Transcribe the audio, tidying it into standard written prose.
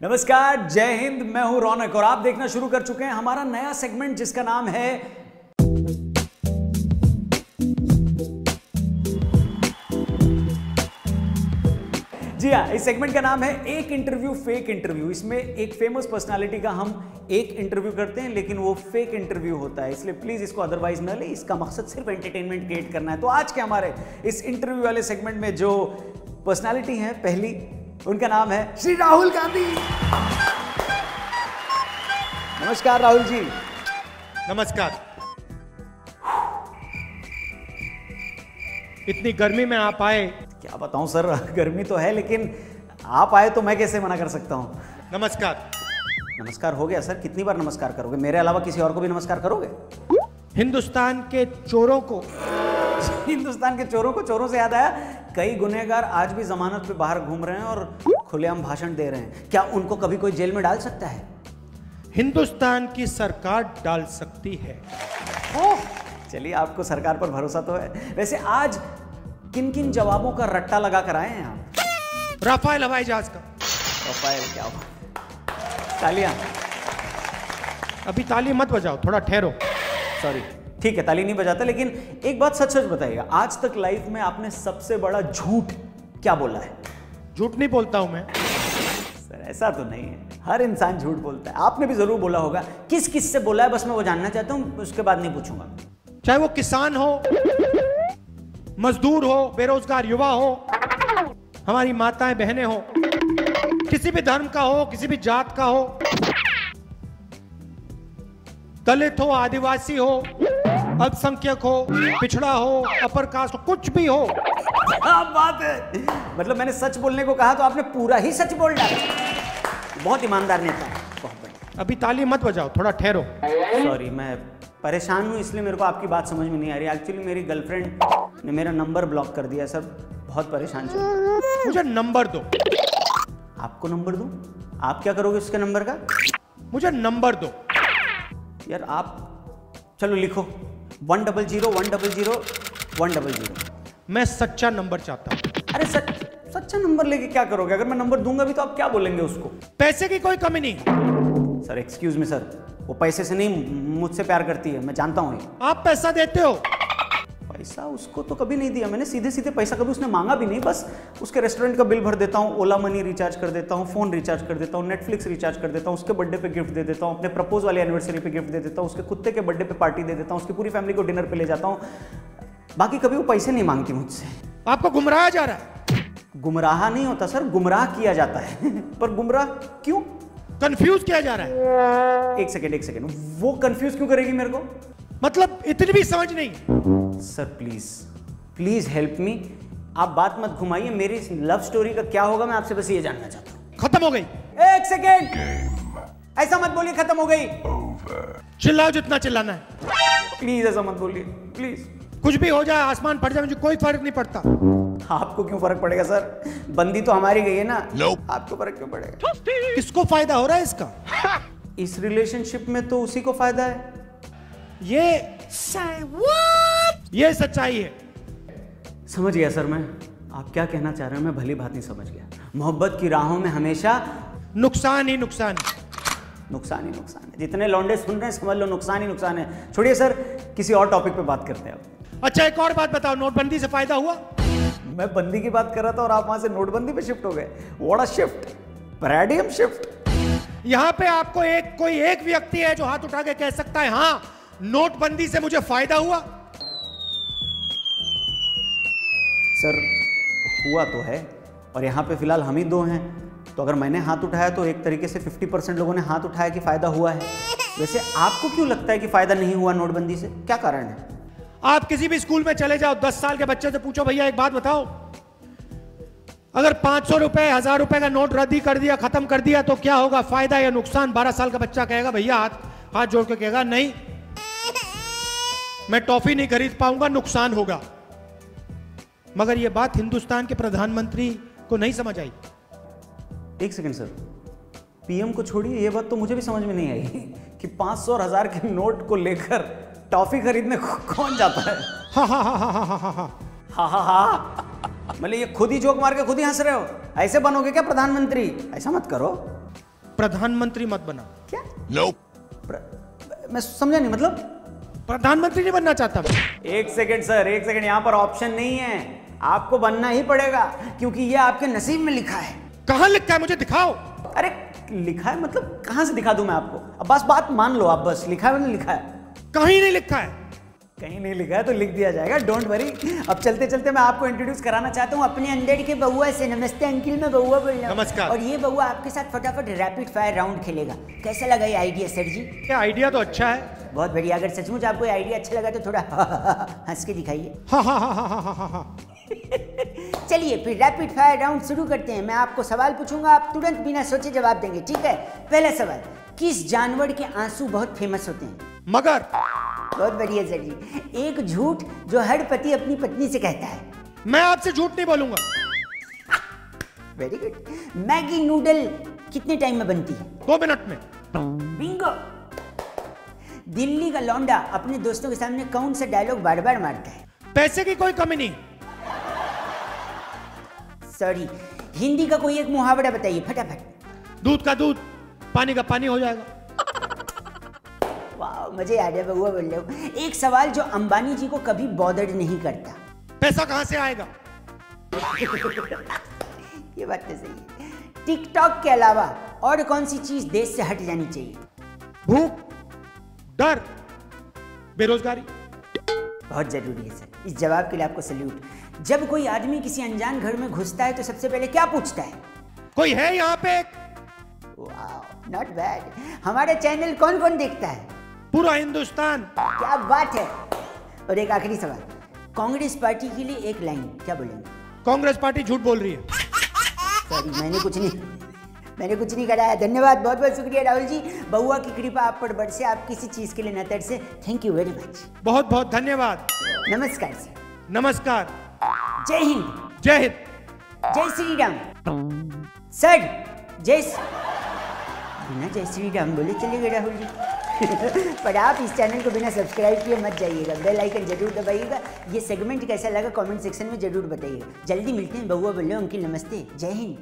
नमस्कार, जय हिंद। मैं हूं रौनक और आप देखना शुरू कर चुके हैं हमारा नया सेगमेंट जिसका नाम है जी हाँ, इस सेगमेंट का नाम है एक इंटरव्यू फेक इंटरव्यू। इसमें एक फेमस पर्सनालिटी का हम एक इंटरव्यू करते हैं लेकिन वो फेक इंटरव्यू होता है, इसलिए प्लीज इसको अदरवाइज न ले। इसका मकसद सिर्फ एंटरटेनमेंट क्रिएट करना है। तो आज के हमारे इस इंटरव्यू वाले सेगमेंट में जो पर्सनालिटी है पहली, उनका नाम है श्री राहुल गांधी। नमस्कार राहुल जी। नमस्कार। इतनी गर्मी में आप आए। क्या बताऊं सर, गर्मी तो है लेकिन आप आए तो मैं कैसे मना कर सकता हूं। नमस्कार। नमस्कार हो गया सर, कितनी बार नमस्कार करोगे? मेरे अलावा किसी और को भी नमस्कार करोगे? हिंदुस्तान के चोरों को हिंदुस्तान के चोरों को, चोरों से याद आया, कई गुनहगार आज भी जमानत पे बाहर घूम रहे हैं और खुलेआम भाषण दे रहे हैं। क्या उनको कभी कोई जेल में डाल सकता है? हिंदुस्तान की सरकार डाल सकती है। चलिए, आपको सरकार पर भरोसा तो है। वैसे आज किन किन जवाबों का रट्टा लगा कर आए हैं आप? राफेल हवाई जहाज का। राफेल, क्या हुआ? तालियां। अभी ताली मत बजाओ, थोड़ा ठहरो। सॉरी, ठीक है, ताली नहीं बजाता, लेकिन एक बात सच सच बताइएगा, आज तक लाइफ में आपने सबसे बड़ा झूठ क्या बोला है? झूठ नहीं बोलता हूं मैं सर, ऐसा तो नहीं है, हर इंसान झूठ बोलता है। आपने भी जरूर बोला होगा। किस किस से बोला है बस मैं वो जानना चाहता हूं, उसके बाद नहीं पूछूंगा। चाहे वो किसान हो, मजदूर हो, बेरोजगार युवा हो, हमारी माताएं बहनें हो, किसी भी धर्म का हो, किसी भी जात का हो, दलित हो, आदिवासी हो, अल्पसंख्यक हो, पिछड़ा हो, अपर कास्ट हो, कुछ भी हो। क्या बात है, मतलब मैंने सच बोलने को कहा तो आपने पूरा ही सच बोल डाला। बहुत ईमानदार नेता है, बहुत बढ़िया। अभी ताली मत बजाओ, थोड़ा ठहरो। सॉरी, मैं परेशान हूँ इसलिए मेरे को आपकी बात समझ में नहीं आ रही। एक्चुअली मेरी गर्लफ्रेंड ने मेरा नंबर ब्लॉक कर दिया सर, बहुत परेशान चल। मुझे नंबर दो। आपको नंबर दूं? आप क्या करोगे उसके नंबर का? मुझे नंबर दो। यार आप चलो लिखो 100100100। मैं सच्चा नंबर चाहता हूं। अरे सच्चा नंबर लेके क्या करोगे? अगर मैं नंबर दूंगा भी तो आप क्या बोलेंगे उसको? पैसे की कोई कमी नहीं। सर एक्सक्यूज मी सर, वो पैसे से नहीं, मुझसे प्यार करती है, मैं जानता हूँ। आप पैसा देते हो? पैसा उसको तो कभी नहीं दिया मैंने, सीधे सीधे पैसा कभी उसने मांगा भी नहीं। बस उसके रेस्टोरेंट का बिल भर देता हूँ, ओला मनी रिचार्ज कर देता हूँ, फोन रिचार्ज कर देता हूँ, नेटफ्लिक्स रिचार्ज कर देता हूँ, उसके बर्थडे पे गिफ्ट दे देता हूँ, अपने प्रपोज वाले एनिवर्सरी पे गिफ्ट दे देता हूँ, उसके कुत्ते के बर्थडे पे पार्टी दे देता हूँ, उसकी पूरी फैमिली को डिनर पे ले जाता हूँ। बाकी कभी वो पैसे नहीं मांगती मुझसे। आपको गुमराहा जा रहा है। गुमराह नहीं होता सर, गुमराह किया जाता है। पर गुमराह क्यों? कंफ्यूज किया जा रहा है। एक सेकेंड, वो कंफ्यूज क्यों करेगी मेरे को? मतलब इतनी भी समझ नहीं। Sir please help me. आप बात मत घुमाइए। मेरी लव स्टोरी का क्या होगा, मैं आपसे बस ये जानना चाहता हूँ। खत्म हो गई। एक सेकेंड, ऐसा मत बोलिए खत्म हो गई। चिल्लाओ जितना चिल्लाना है। प्लीज ऐसा मत बोलिए, प्लीज। कुछ भी हो जाए, आसमान फट जाए, मुझे कोई फर्क नहीं पड़ता। आपको क्यों फर्क पड़ेगा सर? बंदी तो हमारी गई है ना। आपको फर्क क्यों पड़ेगा? किसको फायदा हो रहा है इसका? इस रिलेशनशिप में तो उसी को फायदा है। ये सच्चाई है। समझ गया सर मैं, आप क्या कहना चाह रहे हो मैं भली बात नहीं समझ गया। मोहब्बत की राहों में हमेशा नुकसान ही नुकसान है। नुकसान ही नुकसान है। जितने लौंडे सुन रहे हैं समझ लो नुकसान ही नुकसान है। छोड़िए सर, किसी और टॉपिक पे बात करते हैं अब। अच्छा, एक और बात बताओ, नोटबंदी से फायदा हुआ? मैं बंदी की बात कर रहा था और आप वहां से नोटबंदी पे शिफ्ट हो गए। What a shift, paradigm shift. यहां पे आपको कोई एक व्यक्ति है जो हाथ उठा के कह सकता है हाँ, नोटबंदी से मुझे फायदा हुआ? सर हुआ तो है, और यहाँ पे फिलहाल हम ही दो हैं, तो अगर मैंने हाथ उठाया तो एक तरीके से 50% लोगों ने हाथ उठाया कि फायदा हुआ है। वैसे आपको क्यों लगता है कि फायदा नहीं हुआ नोटबंदी से? क्या कारण है? आप किसी भी स्कूल में चले जाओ, 10 साल के बच्चे से पूछो, भैया एक बात बताओ, अगर 500 रुपए 1000 रुपए का नोट रद्दी कर दिया, खत्म कर दिया, तो क्या होगा, फायदा या नुकसान? 12 साल का बच्चा कहेगा, भैया हाथ जोड़ के कहेगा, नहीं मैं टॉफी नहीं खरीद पाऊंगा, नुकसान होगा। मगर यह बात हिंदुस्तान के प्रधानमंत्री को नहीं समझ आई। एक सेकंड सर, पीएम को छोड़िए, ये बात तो मुझे भी समझ में नहीं आई कि 500 और 1000 के नोट को लेकर टॉफी खरीदने कौन जाता है? मतलब ये खुद ही जोक मार के खुद ही हंस रहे हो। ऐसे बनोगे क्या प्रधानमंत्री? ऐसा मत करो। प्रधानमंत्री मत बना। क्या? मैं समझा नहीं, मतलब प्रधानमंत्री नहीं बनना चाहता मैं। एक सेकंड सर, एक सेकंड, यहाँ पर ऑप्शन नहीं है, आपको बनना ही पड़ेगा क्योंकि ये आपके नसीब में लिखा है। कहाँ लिखा है, मुझे दिखाओ। अरे लिखा है मतलब कहाँ से दिखा दूं मैं आपको? अब बस बात मान लो आप, बस लिखा है मतलब लिखा है। कहीं नहीं लिखा है। कहीं नहीं लिखा है तो लिख दिया जाएगा, डोंट वरी। अब चलते चलते मैं आपको इंट्रोड्यूस कराना चाहता हूँ अपने अंदर के बउआ से। नमस्ते अंकिल, मैं बउआ बोल रहा हूँ। नमस्कार। और ये बउआ आपके साथ फटाफट रैपिड फायर राउंड खेलेगा। कैसा लगा ये आइडिया सर जी? ये आइडिया तो अच्छा है। बहुत बढ़िया। अगर सचमुच आपको ये आइडिया अच्छा लगा तो थोड़ा हंस के दिखाइए। हाँ हाँ हाँ हाँ हाँ हाँ हाँ। चलिए फिर रैपिड फायर राउंड शुरू करते हैं। मैं आपको सवाल पूछूंगा, आप तुरंत बिना सोचे जवाब देंगे, ठीक है? पहला सवाल, किस जानवर के आंसू बहुत फेमस होते हैं? मगर। बहुत बढ़िया सर जी। एक झूठ जो हर पति अपनी पत्नी से कहता है। मैं आपसे झूठ नहीं बोलूंगा। Very good. मैगी नूडल कितने टाइम में बनती है? 2 मिनट में। बिंगो। दिल्ली का लौंडा अपने दोस्तों के सामने कौन सा डायलॉग बार बार मारता है? पैसे की कोई कमी नहीं। सॉरी, हिंदी का कोई एक मुहावरा बताइए फटाफट। दूध का दूध, पानी का पानी हो जाएगा। वाह, मजे आ रहे हैं बउआ बोल रहे हो। एक सवाल जो अंबानी जी को कभी बॉदर्ड नहीं करता। पैसा कहां से आएगा? ये बात तो सही है। टिकटॉक के अलावा और कौन सी चीज देश से हट जानी चाहिए? भूख, डर, बेरोजगारी। बहुत जरूरी है सर। इस जवाब के लिए आपको सैल्यूट। जब कोई आदमी किसी अनजान घर में घुसता है तो सबसे पहले क्या पूछता है? कोई है यहाँ पे? वाह, नॉट बैड। हमारा चैनल कौन कौन देखता है? पूरा हिंदुस्तान। क्या बात है। और एक आखिरी सवाल, कांग्रेस पार्टी के लिए एक लाइन क्या बोलेंगे? कांग्रेस पार्टी झूठ बोल रही है। सॉरी, मैंने कुछ नहीं कराया। धन्यवाद, बहुत बहुत शुक्रिया राहुल जी। बउआ की कृपा आप पर बरसे, आप किसी चीज के लिए न तरसे। Thank you very much. बहुत बहुत धन्यवाद। नमस्कार सर। नमस्कार। जय हिंद। जय हिंद। जय श्री राम। सर बिना जय श्री राम बोले चले गए राहुल जी। पर आप इस चैनल को बिना सब्सक्राइब किए मत जाइएगा, बेल आइकन जरूर दबाइएगा। ये सेगमेंट कैसा लगा कमेंट सेक्शन में जरूर बताइएगा। जल्दी मिलते हैं, बउआ बोल रहे हो। अंकिल नमस्ते, जय हिंद।